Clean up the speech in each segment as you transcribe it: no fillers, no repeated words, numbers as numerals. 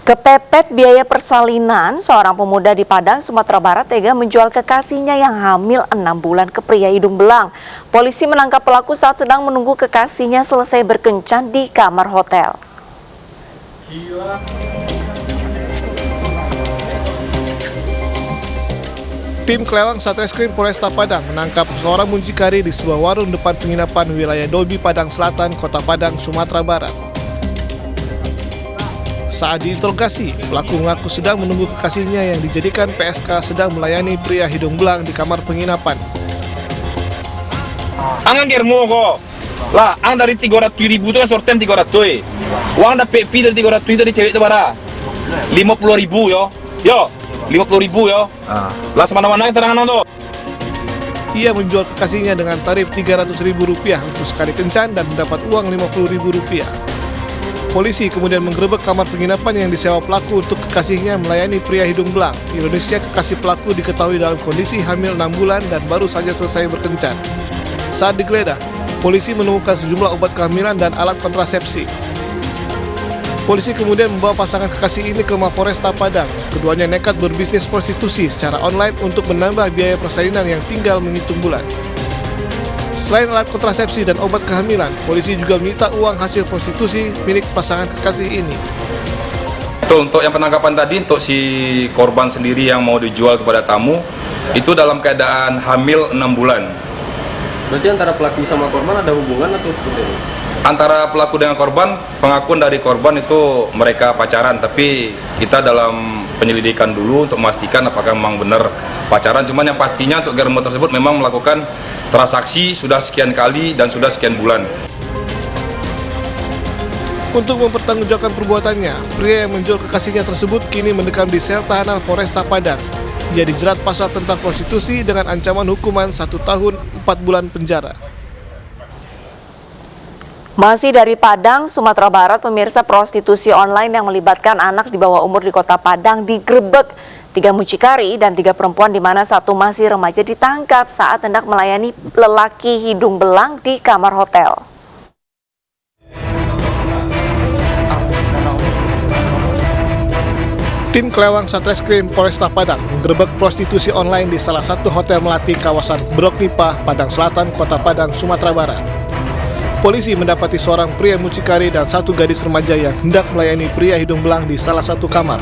Kepepet biaya persalinan, seorang pemuda di Padang, Sumatera Barat tega menjual kekasihnya yang hamil 6 bulan ke pria hidung belang. Polisi menangkap pelaku saat sedang menunggu kekasihnya selesai berkencan di kamar hotel. Tim Kelewang Satreskrim Polresta Padang menangkap seorang muncikari di sebuah warung depan penginapan wilayah Dolby Padang Selatan, Kota Padang, Sumatera Barat. Saat diinterogasi, pelaku mengaku sedang menunggu kekasihnya yang dijadikan PSK sedang melayani pria hidung belang di kamar penginapan. Ang germo ko. Lah, ang dari 300.000 itu kan sorten 300. Uang dapat fee dari 300 dari cewek itu bara. 50.000 yo. Yo, 50.000 yo. Lah semana-mana terangan tuh. Ia menjual kekasihnya dengan tarif Rp300.000 untuk sekali kencan dan mendapat uang Rp50.000. Polisi kemudian menggerebek kamar penginapan yang disewa pelaku untuk kekasihnya melayani pria hidung belang. Ironisnya, kekasih pelaku diketahui dalam kondisi hamil 6 bulan dan baru saja selesai berkencan. Saat digeledah, polisi menemukan sejumlah obat kehamilan dan alat kontrasepsi. Polisi kemudian membawa pasangan kekasih ini ke Mapolresta Padang. Keduanya nekat berbisnis prostitusi secara online untuk menambah biaya persalinan yang tinggal menghitung bulan. Selain alat kontrasepsi dan obat kehamilan, polisi juga menyita uang hasil prostitusi milik pasangan kekasih ini. Untuk yang penangkapan tadi, untuk si korban sendiri yang mau dijual kepada tamu, itu dalam keadaan hamil 6 bulan. Berarti antara pelaku sama korban ada hubungan atau seperti ini? Antara pelaku dengan korban, pengakuan dari korban itu mereka pacaran, tapi kita dalam penyelidikan dulu untuk memastikan apakah memang benar pacaran. Cuman yang pastinya untuk germo tersebut memang melakukan transaksi sudah sekian kali dan sudah sekian bulan. Untuk mempertanggungjawabkan perbuatannya, pria yang menjual kekasihnya tersebut kini mendekam di sel tahanan Polresta Padang. Ia dijerat pasal tentang prostitusi dengan ancaman hukuman 1 tahun 4 bulan penjara. Masih dari Padang, Sumatera Barat, pemirsa, prostitusi online yang melibatkan anak di bawah umur di Kota Padang digerebek. 3 mucikari dan 3 perempuan di mana 1 masih remaja ditangkap saat hendak melayani lelaki hidung belang di kamar hotel. Tim Kelewang Satreskrim Polresta Padang menggerebek prostitusi online di salah satu hotel melati kawasan Brok Nipah, Padang Selatan, Kota Padang, Sumatera Barat. Polisi mendapati seorang pria mucikari dan 1 gadis remaja yang hendak melayani pria hidung belang di salah satu kamar.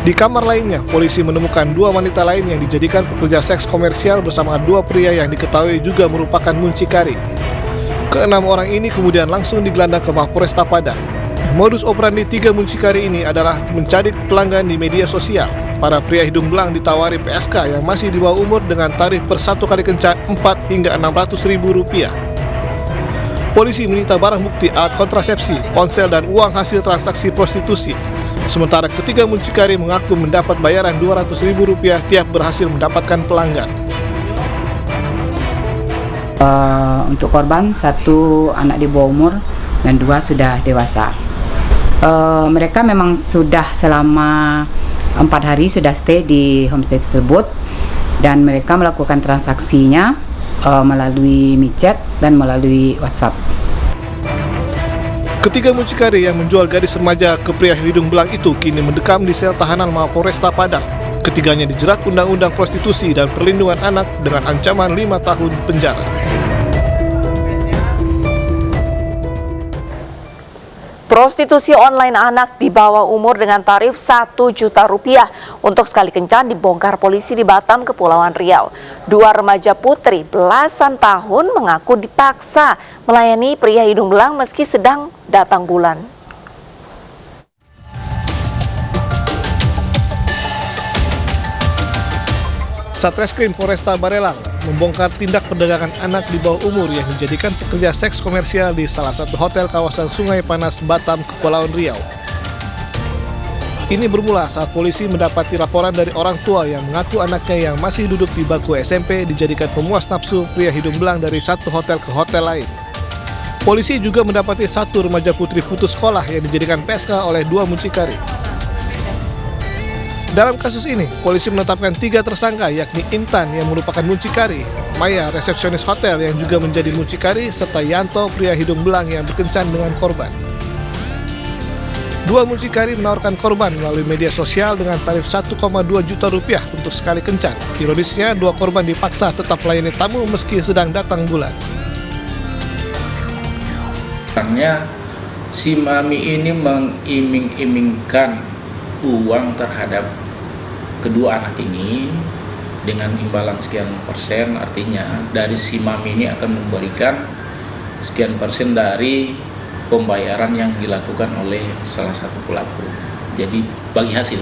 Di kamar lainnya, polisi menemukan 2 wanita lain yang dijadikan pekerja seks komersial bersama 2 pria yang diketahui juga merupakan mucikari. Ke-6 orang ini kemudian langsung digelandang ke Mapolresta Padang. Modus operandi 3 mucikari ini adalah mencari pelanggan di media sosial. Para pria hidung belang ditawari PSK yang masih di bawah umur dengan tarif per 1 kali kencan 4 hingga Rp600.000. Polisi menyita barang bukti alat kontrasepsi, ponsel dan uang hasil transaksi prostitusi. Sementara ketiga mucikari mengaku mendapat bayaran Rp200.000 tiap berhasil mendapatkan pelanggan. Untuk korban, 1 anak di bawah umur dan 2 sudah dewasa. Mereka memang sudah selama 4 hari sudah stay di homestay tersebut dan mereka melakukan transaksinya melalui micet dan melalui WhatsApp. Ketiga mucikari yang menjual gadis remaja ke pria hidung belang itu kini mendekam di sel tahanan Mapolresta Padang. Ketiganya dijerat Undang-Undang Prostitusi dan Perlindungan Anak dengan ancaman 5 tahun penjara. Prostitusi online anak di bawah umur dengan tarif Rp1 juta untuk sekali kencan dibongkar polisi di Batam, Kepulauan Riau. 2 remaja putri belasan tahun mengaku dipaksa melayani pria hidung belang meski sedang datang bulan. Satreskrim Polresta Barelang membongkar tindak perdagangan anak di bawah umur yang dijadikan pekerja seks komersial di salah satu hotel kawasan Sungai Panas, Batam, Kepulauan Riau. Ini bermula saat polisi mendapati laporan dari orang tua yang mengaku anaknya yang masih duduk di bangku SMP dijadikan pemuas nafsu pria hidung belang dari satu hotel ke hotel lain. Polisi juga mendapati 1 remaja putri putus sekolah yang dijadikan PSK oleh 2 mucikari. Dalam kasus ini, polisi menetapkan 3 tersangka yakni Intan yang merupakan mucikari, Maya resepsionis hotel yang juga menjadi mucikari, serta Yanto pria hidung belang yang berkencan dengan korban. Dua mucikari menawarkan korban melalui media sosial dengan tarif 1,2 juta rupiah untuk sekali kencan. Ironisnya, dua korban dipaksa tetap melayani tamu meski sedang datang bulan. Karena si mami ini mengiming-imingkan uang terhadap kedua anak ini dengan imbalan sekian persen, artinya dari si mami ini akan memberikan sekian persen dari pembayaran yang dilakukan oleh salah satu pelaku. Jadi bagi hasil.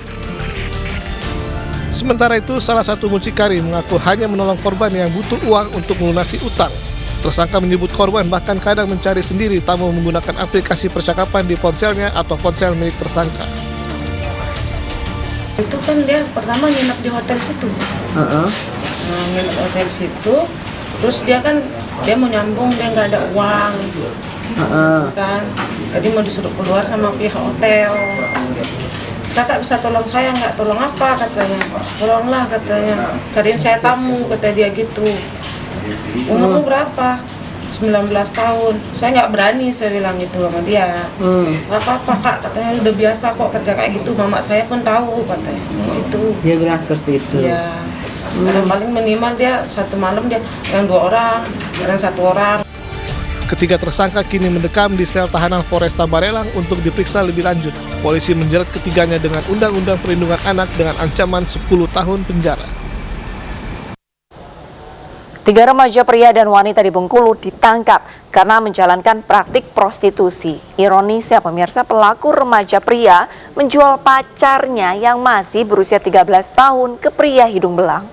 Sementara itu, salah satu mucikari mengaku hanya menolong korban yang butuh uang untuk melunasi utang. Tersangka menyebut korban bahkan kadang mencari sendiri tamu menggunakan aplikasi percakapan di ponselnya atau ponsel milik tersangka. Itu kan dia pertama nginep di hotel situ. Nginep di hotel situ, terus dia mau nyambung, dia nggak ada uang. Kan, jadi mau disuruh keluar sama pihak hotel. Kakak bisa tolong saya nggak? Tolong apa katanya? Tolonglah katanya. Cariin saya tamu, kata dia gitu. Umurmu berapa? 19 tahun. Saya nggak berani, saya bilang gitu sama dia. Nggak apa-apa kak, katanya udah biasa kok kerja kayak gitu. Mama saya pun tahu katanya. Itu. Dia bilang seperti itu. Iya. Kadang paling minimal dia satu malam dia yang 2 orang, kadang 1 orang. Ketiga tersangka kini mendekam di sel tahanan Polresta Barelang untuk diperiksa lebih lanjut. Polisi menjerat ketiganya dengan Undang-Undang Perlindungan Anak dengan ancaman 10 tahun penjara. 3 remaja pria dan wanita di Bengkulu ditangkap karena menjalankan praktik prostitusi. Ironisnya pemirsa, pelaku remaja pria menjual pacarnya yang masih berusia 13 tahun ke pria hidung belang.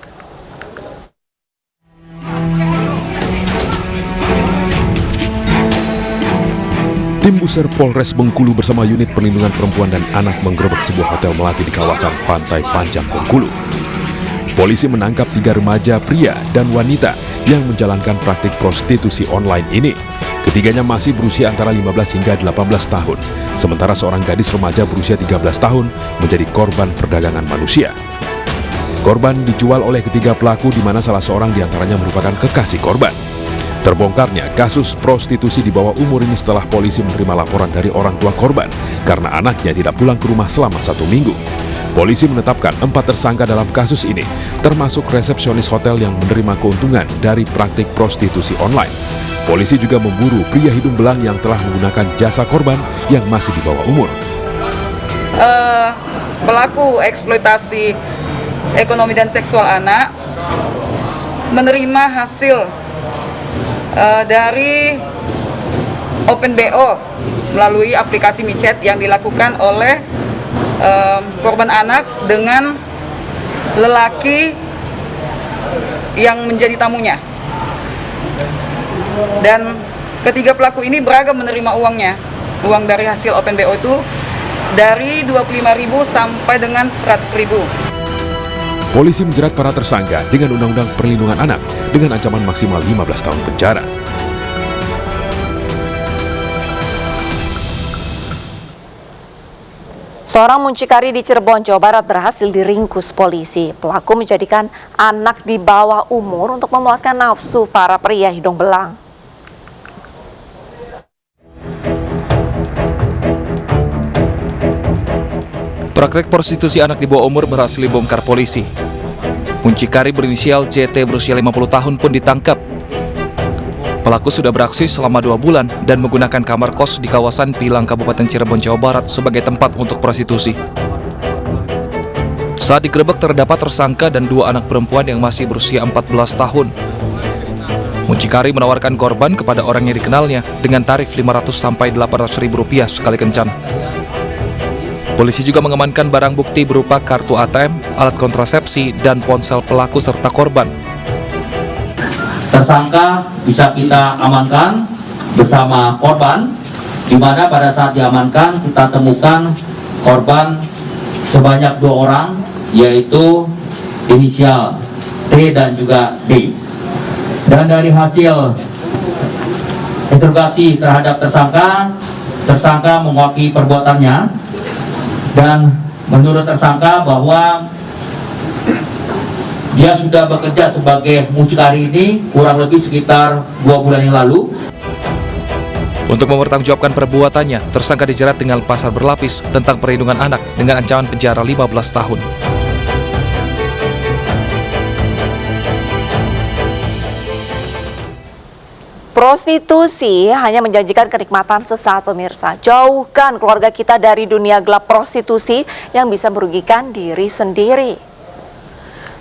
Tim Buser Polres Bengkulu bersama unit perlindungan perempuan dan anak menggerebek sebuah hotel melati di kawasan Pantai Panjang, Bengkulu. Polisi menangkap 3 remaja pria dan wanita yang menjalankan praktik prostitusi online ini. Ketiganya masih berusia antara 15 hingga 18 tahun, sementara seorang gadis remaja berusia 13 tahun menjadi korban perdagangan manusia. Korban dijual oleh ketiga pelaku di mana salah seorang diantaranya merupakan kekasih korban. Terbongkarnya kasus prostitusi di bawah umur ini setelah polisi menerima laporan dari orang tua korban karena anaknya tidak pulang ke rumah selama 1 minggu. Polisi menetapkan 4 tersangka dalam kasus ini, termasuk resepsionis hotel yang menerima keuntungan dari praktik prostitusi online. Polisi juga memburu pria hidung belang yang telah menggunakan jasa korban yang masih di bawah umur. Pelaku eksploitasi ekonomi dan seksual anak menerima hasil dari OpenBO melalui aplikasi micet yang dilakukan oleh korban anak dengan lelaki yang menjadi tamunya. Dan ketiga pelaku ini beragam menerima uangnya. Uang dari hasil OpenBO itu dari 25.000 sampai dengan 100.000. Polisi menjerat para tersangka dengan Undang-Undang Perlindungan Anak dengan ancaman maksimal 15 tahun penjara. Seorang muncikari di Cirebon, Jawa Barat berhasil diringkus polisi. Pelaku menjadikan anak di bawah umur untuk memuaskan nafsu para pria hidung belang. Praktek prostitusi anak di bawah umur berhasil dibongkar polisi. Muncikari berinisial JT berusia 50 tahun pun ditangkap. Pelaku sudah beraksi selama 2 bulan dan menggunakan kamar kos di kawasan Pilang, Kabupaten Cirebon, Jawa Barat sebagai tempat untuk prostitusi. Saat digerebek terdapat tersangka dan 2 anak perempuan yang masih berusia 14 tahun. Muncikari menawarkan korban kepada orang yang dikenalnya dengan tarif 500 sampai 800 ribu rupiah sekali kencan. Polisi juga mengamankan barang bukti berupa kartu ATM, alat kontrasepsi, dan ponsel pelaku serta korban. Tersangka bisa kita amankan bersama korban, di mana pada saat diamankan kita temukan korban sebanyak 2 orang, yaitu inisial T dan juga D. Dan dari hasil interogasi terhadap tersangka mengakui perbuatannya. Dan menurut tersangka bahwa dia sudah bekerja sebagai muncikari ini kurang lebih sekitar 2 bulan yang lalu. Untuk mempertanggungjawabkan perbuatannya, tersangka dijerat dengan pasal berlapis tentang perlindungan anak dengan ancaman penjara 15 tahun. Prostitusi hanya menjanjikan kenikmatan sesaat, pemirsa. Jauhkan keluarga kita dari dunia gelap prostitusi yang bisa merugikan diri sendiri.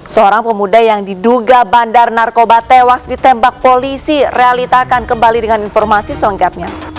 Seorang pemuda yang diduga bandar narkoba tewas ditembak polisi. Realita akan kembali dengan informasi selengkapnya.